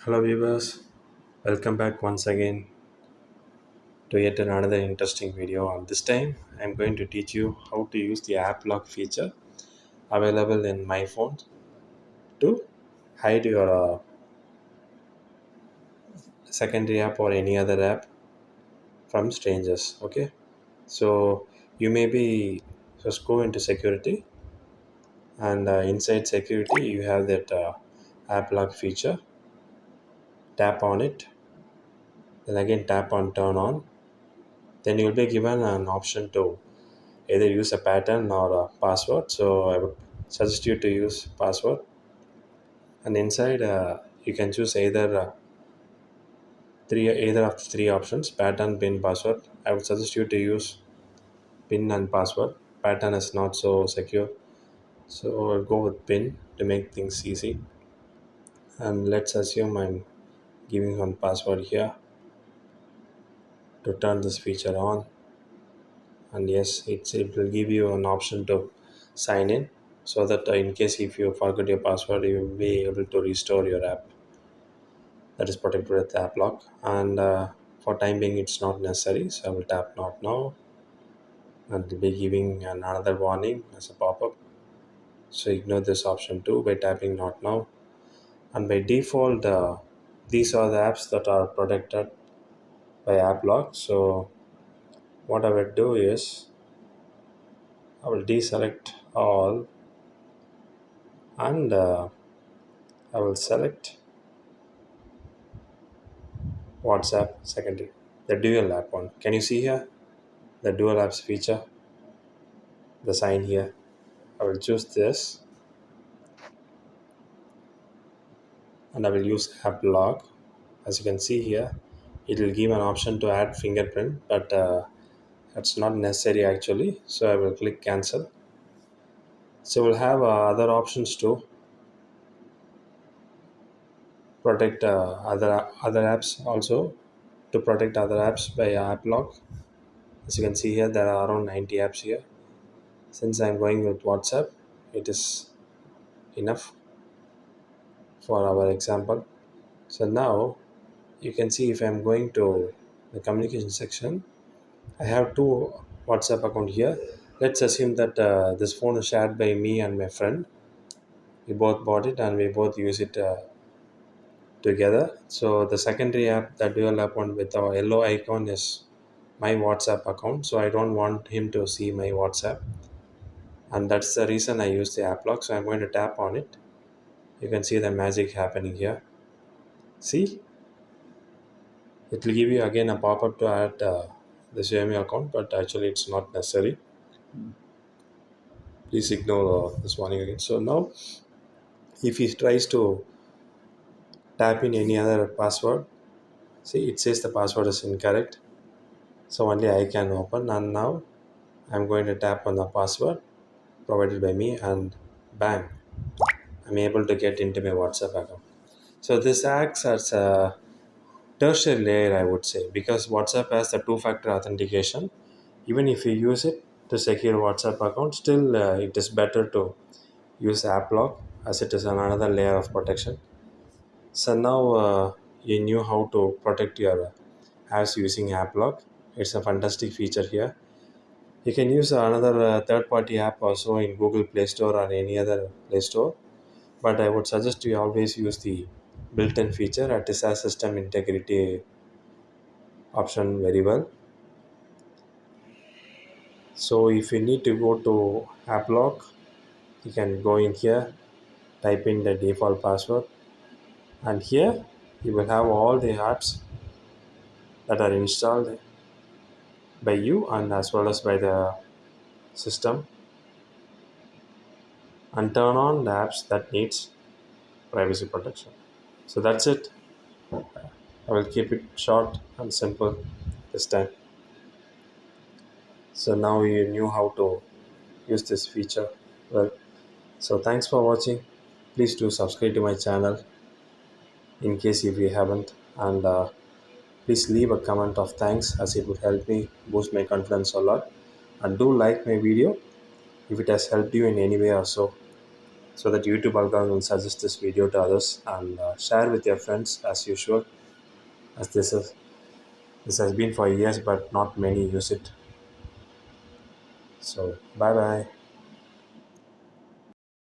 Hello viewers, welcome back once again to yet another interesting video. On this time, I'm going to teach you how to use the app lock feature available in my phone to hide your secondary app or any other app from strangers. Okay, so you may be just go into security, and inside security you have that app lock feature. Tap on it, then again tap on turn on. Then you'll be given an option to either use a pattern or a password. So I would suggest you to use password, and inside you can choose either of the three options: pattern, pin, password. I would suggest you to use pin and password. Pattern is not so secure, so I'll go with pin to make things easy. And let's assume I'm giving one password here to turn this feature on. And yes, it will give you an option to sign in, so that in case if you forget your password, you will be able to restore your app that is protected with app lock. And for time being it's not necessary, so I will tap not now, and it will be giving another warning as a pop-up. So ignore this option too by tapping not now. And by default, these are the apps that are protected by app lock. So what I will do is I will deselect all, and I will select WhatsApp secondary, the dual app one. Can you see here the dual apps feature, the sign here? I will choose this, and I will use app lock. As you can see here, it will give an option to add fingerprint, but it's not necessary actually. So I will click cancel. So we'll have other options to protect other apps also, to protect other apps by app lock. As you can see here, there are around 90 apps here. Since I'm going with WhatsApp, it is enough for our example. So now you can see, if I'm going to the communication section, I have two WhatsApp account here. Let's assume that this phone is shared by me and my friend. We both bought it and we both use it together. So the secondary app, the dual app one with our yellow icon, is my WhatsApp account. So I don't want him to see my WhatsApp, and that's the reason I use the app lock. So I'm going to tap on it. You can see the magic happening here. See, it will give you again a pop-up to add the Xiaomi account, but actually it's not necessary. Please ignore this warning again. So now if he tries to tap in any other password, see, it says the password is incorrect, so only I can open. And now I'm going to tap on the password provided by me, and bang, I'm able to get into my WhatsApp account. So this acts as a tertiary layer, I would say, because WhatsApp has the two-factor authentication. Even if you use it to secure WhatsApp account, still it is better to use app lock, as it is another layer of protection. So now you knew how to protect your apps using app lock. It's a fantastic feature here. You can use another third-party app also in Google Play Store or any other Play Store, but I would suggest you always use the built-in feature. It is a system integrity option very well. So if you need to go to app lock, you can go in here, type in the default password, and here you will have all the apps that are installed by you and as well as by the system, and turn on the apps that needs privacy protection. So that's it. I will keep it short and simple this time. So now you knew how to use this feature well. So thanks for watching. Please do subscribe to my channel in case if you haven't, and please leave a comment of thanks, as it would help me boost my confidence a lot. And do like my video if it has helped you in any way or so. so that YouTube algorithm will suggest this video to others, and share with your friends as usual, as this has been for years but not many use it. So bye bye.